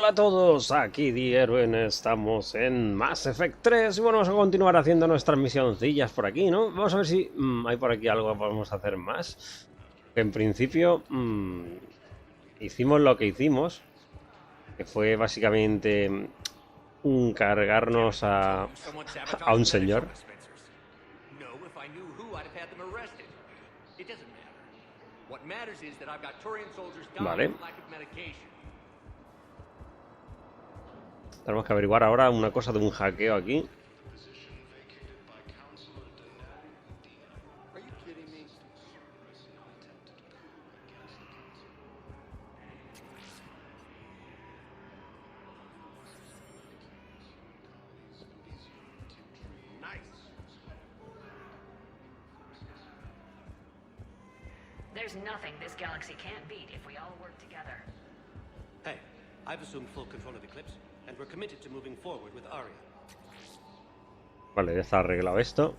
Hola a todos, aquí Eruen, estamos en Mass Effect 3 y bueno, vamos a continuar haciendo nuestras misioncillas por aquí, ¿no? Vamos a ver si hay por aquí algo que podemos hacer más. En principio hicimos lo que hicimos, que fue básicamente cargarnos a un señor. Vale. Tenemos que averiguar ahora una cosa de un hackeo aquí. There's nothing this galaxy can't beat if we all work together. Hey, I've assumed full control of Eclipse, and we're committed to moving forward with Aria. Vale, ya está arreglado esto.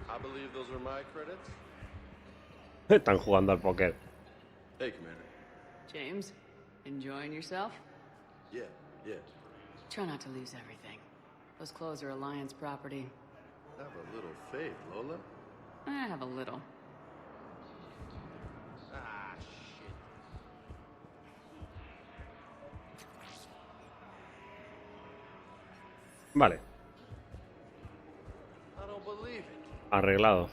I believe those are my credits. Están jugando al póker. Hey, Commander. James, enjoying yourself? Yeah. Try not to lose everything. Those clothes are Alliance property. Have a little faith, Lola. I have a little. Ah, shit. Vale, I don't believe it. arreglado.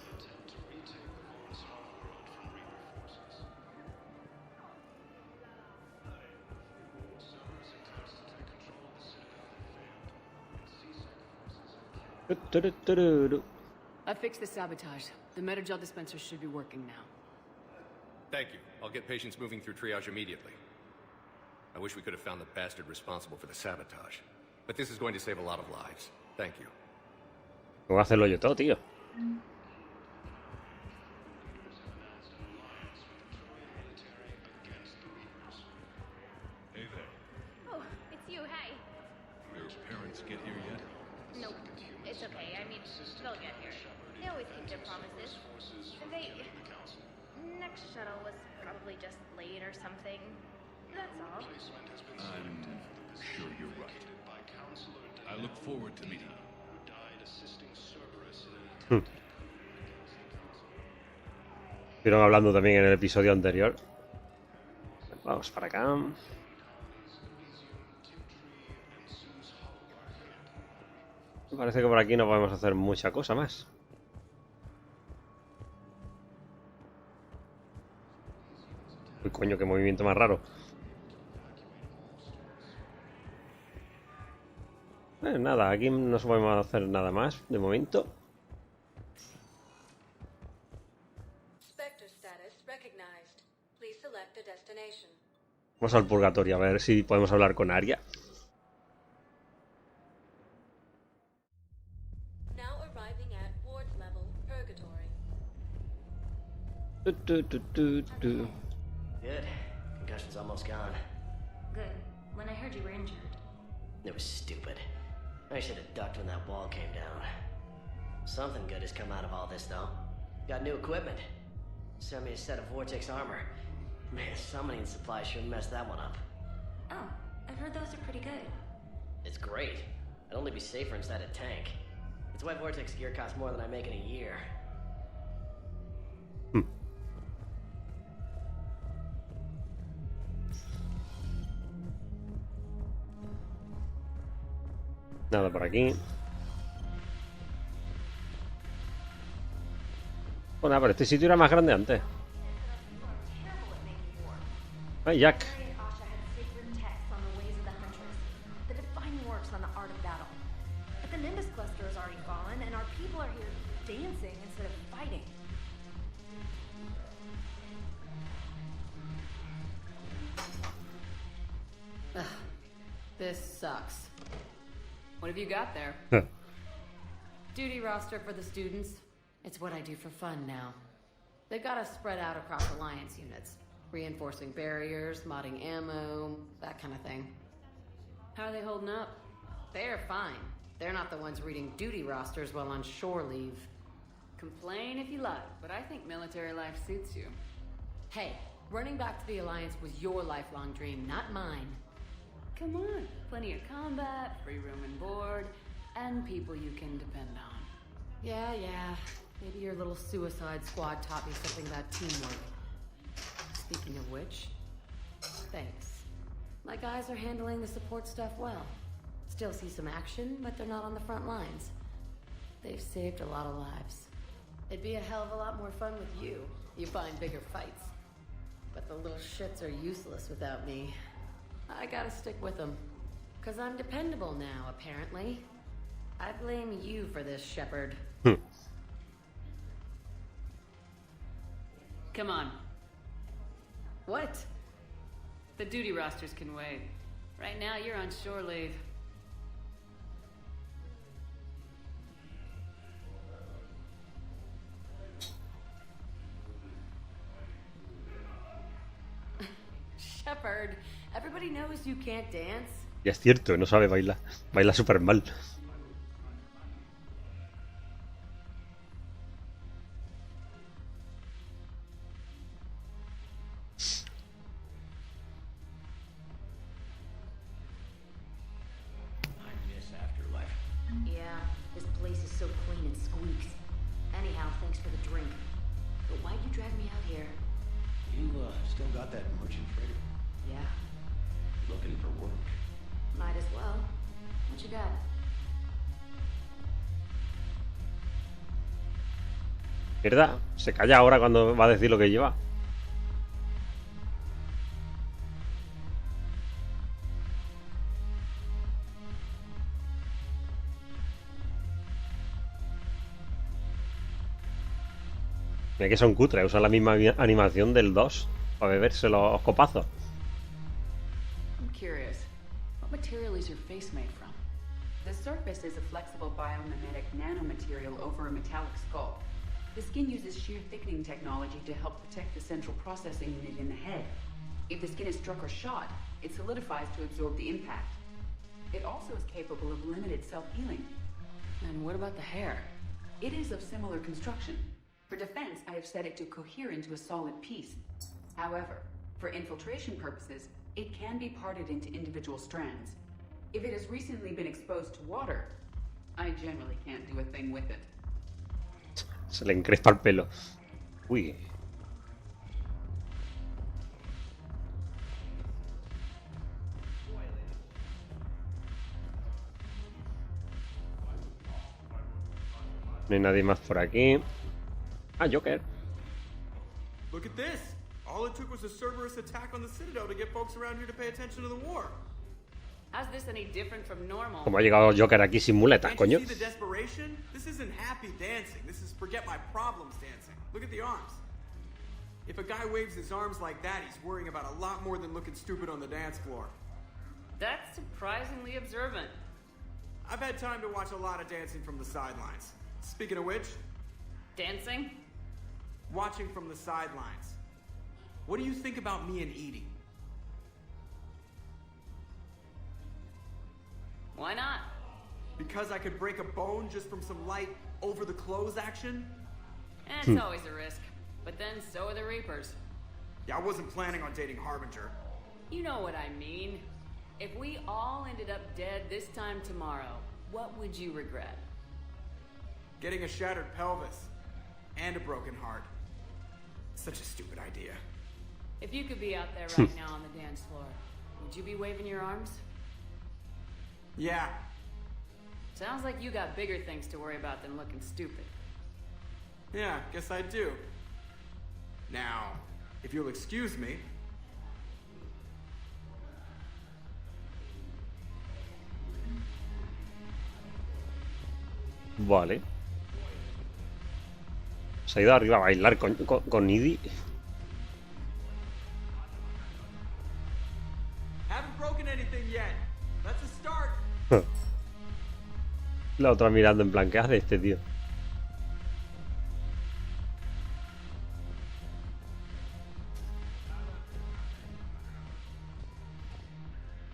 I fixed the sabotage. The metagel dispenser should be working now. Thank you. I'll get patients moving through triage immediately. I wish we could have found the bastard responsible for the sabotage. But this is going to save a lot of lives. Thank you. Voy a hacerlo yo todo, tío. Hey there. Oh, it's you, hey. Your parents get here yet? Nope, it's okay. I mean, they'll get here. They always keep their promises. Next shuttle was probably just late or something. That's all. I'm sure you're right. I look forward to meeting you. Estuvieron hablando también en el episodio anterior. Vamos para acá. Me parece que por aquí no podemos hacer mucha cosa más. Uy, coño, qué movimiento más raro. Nada, aquí no podemos hacer nada más de momento. Vamos al purgatorio a ver si podemos hablar con Aria. Good. Concussion's almost gone. Good. When I heard you were injured. It was stupid. I should have ducked when that wall came down. Something good has come out of all this, though. Got new equipment. Sent me a set of Vortex armor. Man, summoning supply sure messed that one up. Oh, I've heard those are pretty good. It's great. I'd only be safer inside a tank. It's why Vortex gear costs more than I make in a year. Nada por aquí. Bueno, pero este sitio era más grande antes. Ay, Jack. This sucks. What have you got there? Duty roster for the students. It's what I do for fun now. They've got us spread out across Alliance units. Reinforcing barriers, modding ammo, that kind of thing. How are they holding up? They're fine. They're not the ones reading duty rosters while on shore leave. Complain if you like, but I think military life suits you. Hey, running back to the Alliance was your lifelong dream, not mine. Come on, plenty of combat, free room and board, and people you can depend on. Yeah. Maybe your little suicide squad taught me something about teamwork. Speaking of which, thanks. My guys are handling the support stuff well. Still see some action, but they're not on the front lines. They've saved a lot of lives. It'd be a hell of a lot more fun with you. You find bigger fights. But the little shits are useless without me. I gotta stick with them. 'Cause I'm dependable now, apparently. I blame you for this, Shepard. Come on. What? The duty rosters can wait. Right now, you're on shore leave. Shepard, everybody knows you can't dance. Y es cierto, no sabe bailar. Baila súper mal. Yeah, this place is so clean and squeaks. Anyhow, thanks for the drink. But why'd you drag me out here? You, still got that merchant freighter? Yeah, Looking for work? might as well. What you got? ¿Verdad? Se calla ahora cuando va a decir lo que lleva. Mira que son cutres, usan la misma animación del 2 para beberse los copazos. I'm curious, what material is your face made from? The surface is a flexible biomimetic nanomaterial over a metallic skull. The skin uses shear thickening technology to help protect the central processing unit in the head. If the skin is struck or shot, it solidifies to absorb the impact. It also is capable of limited self-healing. And what about the hair? It is of similar construction. For defense, I have set it to cohere into a solid piece. However, for infiltration purposes, it can be parted into individual strands. If it has recently been exposed to water, I generally can't do a thing with it. Se le encrespa el pelo. Uy. No hay nadie más por aquí. Ah, Joker. Look at this! All it took was a Cerberus attack on the Citadel to get folks around here to pay attention to the war. How's this any different from normal? Como ha llegado Joker aquí sin muletas, Can't coño. you see the desperation? This isn't happy dancing. This is forget my problems dancing. Look at the arms. If a guy waves his arms like that, he's worrying about a lot more than looking stupid on the dance floor. That's surprisingly observant. I've had time to watch a lot of dancing from the sidelines. Speaking of which, Dancing? watching from the sidelines. What do you think about me and eating? Why not? Because I could break a bone just from some light over-the-clothes action? It's always a risk. But then so are the Reapers. Yeah, I wasn't planning on dating Harbinger. You know what I mean. If we all ended up dead this time tomorrow, what would you regret? Getting a shattered pelvis. And a broken heart. Such a stupid idea. If you could be out there right now on the dance floor, would you be waving your arms? Yeah. Sounds like you got bigger things to worry about than looking stupid. Yeah, guess I do. Now, if you'll excuse me. Vale. Se ha ido arriba a bailar con Idi. Haven't broken anything yet. That's a start. La otra mirando en plan, ¿qué hace este tío?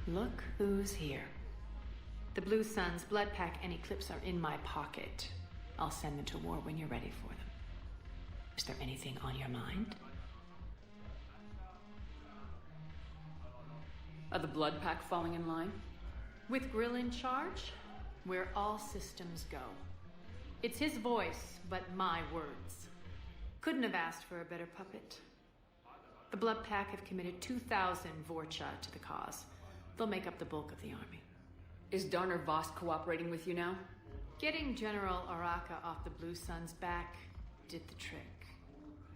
Look who's here. The Blue Suns, Blood Pack, and Eclipse are in my pocket. I'll send them to war when you're ready for them. Is there anything on your mind? Are the blood pack falling in line? With Grill in charge, where all systems go. It's his voice, but my words. Couldn't have asked for a better puppet. The Blood Pack have committed 2,000 Vorcha to the cause. They'll make up the bulk of the army. Is Darner Voss cooperating with you now? Getting General Araka off the Blue Sun's back did the trick.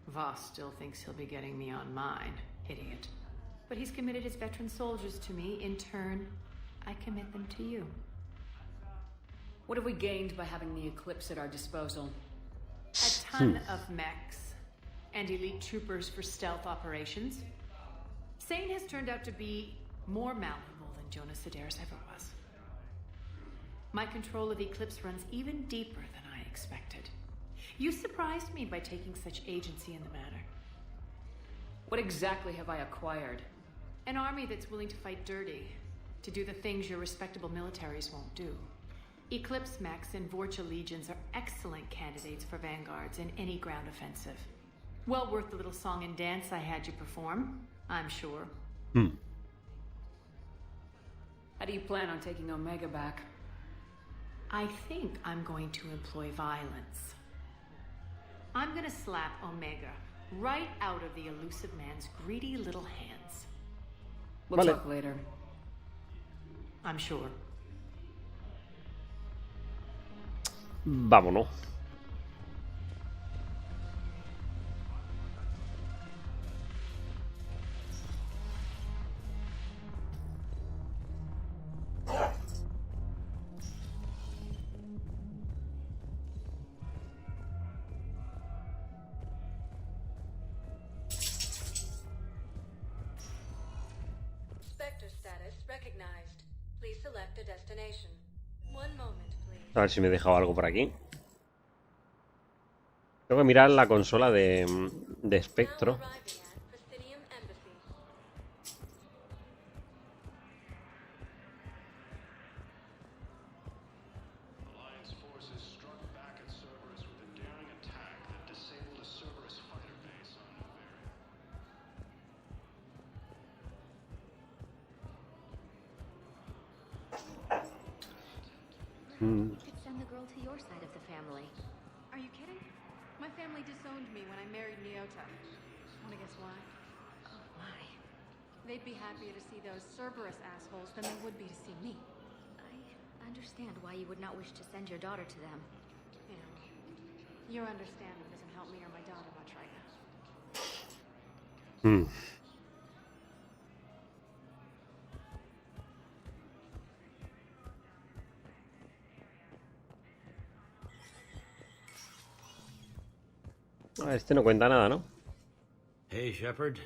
Voss still thinks he'll be getting me on mine. Idiot. But he's committed his veteran soldiers to me. In turn, I commit them to you. What have we gained by having the Eclipse at our disposal? A ton of mechs and elite troopers for stealth operations. Sane has turned out to be more malleable than Jonas Sedaris ever was. My control of Eclipse runs even deeper than I expected. You surprised me by taking such agency in the matter. What exactly have I acquired? An army that's willing to fight dirty, to do the things your respectable militaries won't do. Eclipse mechs and Vorcha legions are excellent candidates for vanguards in any ground offensive. Well worth the little song and dance I had you perform, I'm sure. How do you plan on taking Omega back? I think I'm going to employ violence. I'm gonna slap Omega right out of the elusive man's greedy little hands. We'll talk later. I'm sure. Vámonos. Spectre status recognized. Please select a destination. One moment, please. A ver si me he dejado algo por aquí. Tengo que mirar la consola de espectro. You could send the girl to your side of the family. Are you kidding? My family disowned me when I married Nyota. Wanna guess why? Oh, why? They'd be happier to see those Cerberus assholes than they would be to see me. I understand why you would not wish to send your daughter to them. Yeah. Your understanding doesn't help me or my daughter much right now. Este no cuenta nada, ¿no? Hey, Shepard.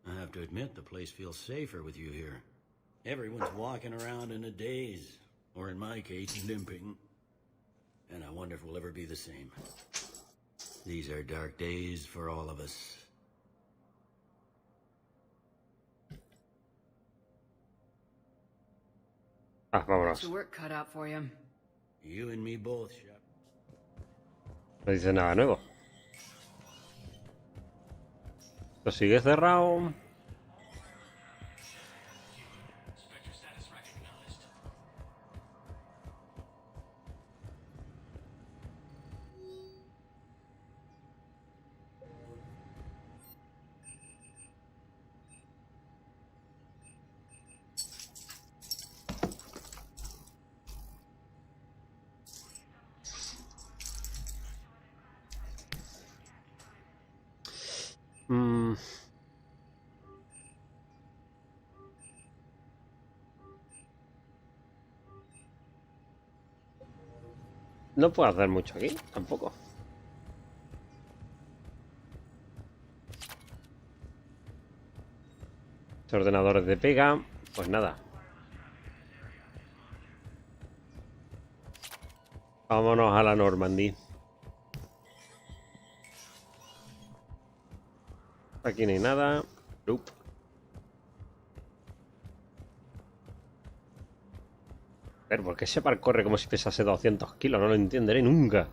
I have to admit, the place feels safer with you here. Everyone's walking around in a daze, or in my case, limping. And I wonder if we'll ever be the same. These are dark days for all of us. Vámonos. Your work cut out for you. You and me both, Shepard. No dice nada nuevo. Esto sigue cerrado. No puedo hacer mucho aquí, tampoco. Estos ordenadores de pega, pues nada. Vámonos a la Normandía. Aquí no hay nada. Nope. Pero ¿por qué Shepard corre como si pesase 200 kilos? No lo entenderé nunca.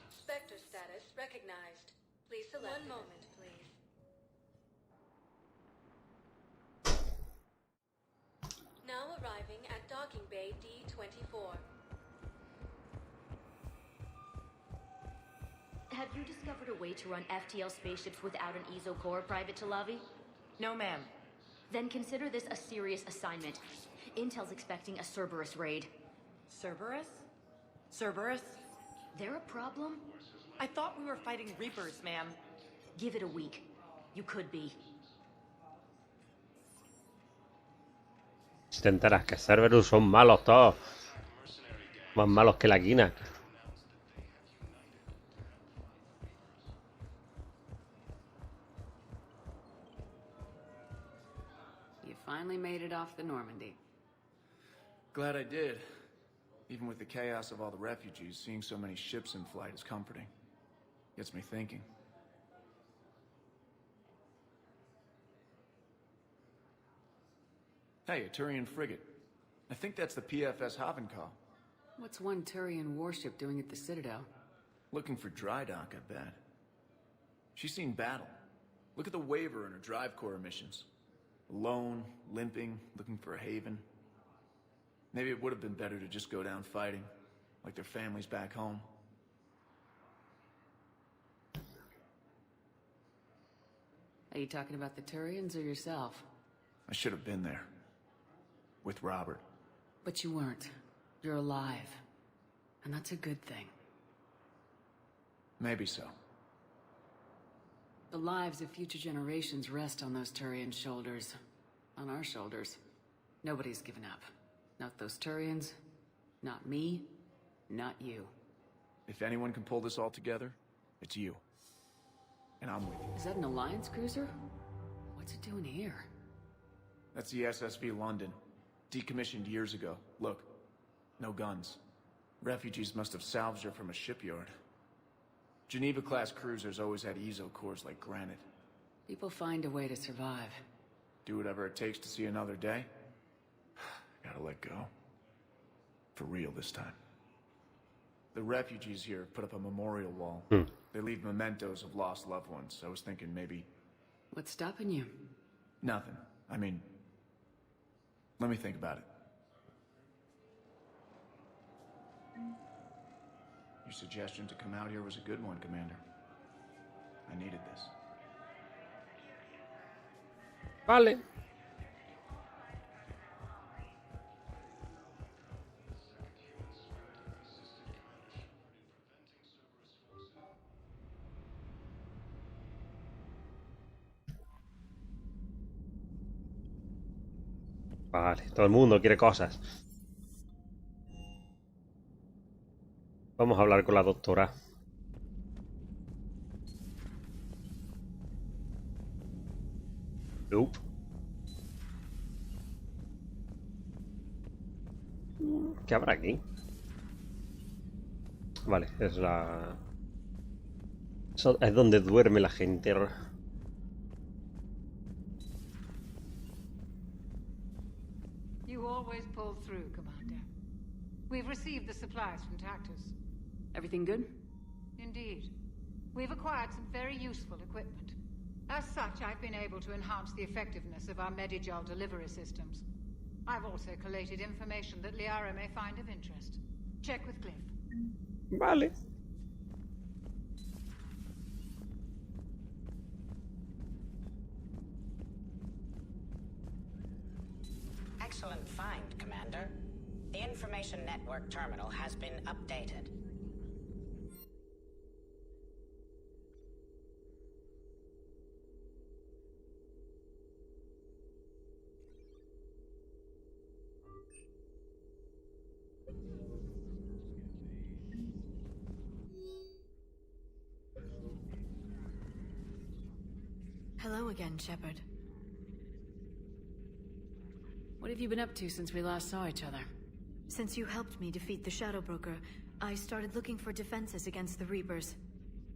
Spectre docking bay D24. Have you discovered a way to run FTL spaceships without an ESO core, Private Talavi? No, ma'am. Then consider this a serious assignment. Intel's expecting a Cerberus raid. Cerberus? Cerberus? They're a problem? I thought we were fighting Reapers, ma'am. Give it a week. You could be. Si te enteras que Cerberus son malos todos. Más malos que la quina. You finally made it off the Normandy. Glad I did. Even with the chaos of all the refugees, seeing so many ships in flight is comforting. Gets me thinking. Hey, a Turian frigate. I think that's the PFS Havenkal. What's one Turian warship doing at the Citadel? Looking for dry dock, I bet. She's seen battle. Look at the waiver in her drive core emissions. Alone, limping, looking for a haven. Maybe it would have been better to just go down fighting, like their families back home. Are you talking about the Turians or yourself? I should have been there. With Robert. But you weren't. You're alive. And that's a good thing. Maybe so. The lives of future generations rest on those Turian shoulders. On our shoulders. Nobody's given up. Not those Turians. Not me. Not you. If anyone can pull this all together, it's you. And I'm with you. Is that an Alliance cruiser? What's it doing here? That's the SSV London. Decommissioned years ago. Look. No guns. Refugees must have salvaged her from a shipyard. Geneva-class cruisers always had ESO cores like granite. People find a way to survive. Do whatever it takes to see another day. Gotta let go. For real this time. The refugees here put up a memorial wall. They leave mementos of lost loved ones. I was thinking maybe... What's stopping you? Nothing. I mean... Let me think about it. Your suggestion to come out here was a good one, Commander. I needed this. Vale. Vale, todo el mundo quiere cosas. Vamos a hablar con la doctora. Nope. ¿Qué habrá aquí? Vale, es la... Es donde duerme la gente. You always pull through, Commander. We've received the supplies from Tactus. Everything good? Indeed. We've acquired some very useful equipment. As such, I've been able to enhance the effectiveness of our Medigel delivery systems. I've also collated information that Liara may find of interest. Check with Cliff. Vale. Excellent find, Commander. The information network terminal has been updated. Hello again, Shepard. What have you been up to since we last saw each other? Since you helped me defeat the Shadow Broker, I started looking for defenses against the Reapers.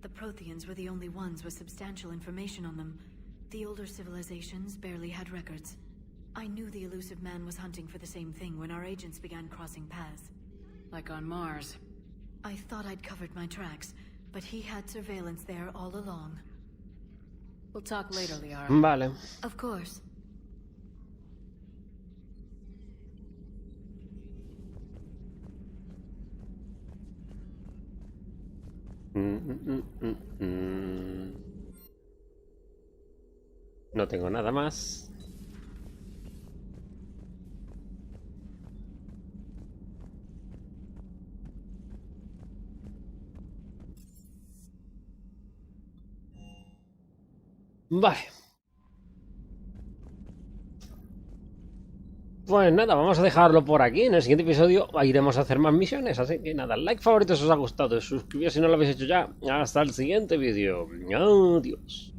The Protheans were the only ones with substantial information on them. The older civilizations barely had records. I knew the elusive man was hunting for the same thing when our agents began crossing paths. Like on Mars. I thought I'd covered my tracks, but he had surveillance there all along. We'll talk later, Liara. Vale. Of course. No tengo nada más. Vale. Pues nada, vamos a dejarlo por aquí. En el siguiente episodio iremos a hacer más misiones. Así que nada, like, favorito si os ha gustado. Suscribíos si no lo habéis hecho ya. Hasta el siguiente vídeo. Adiós.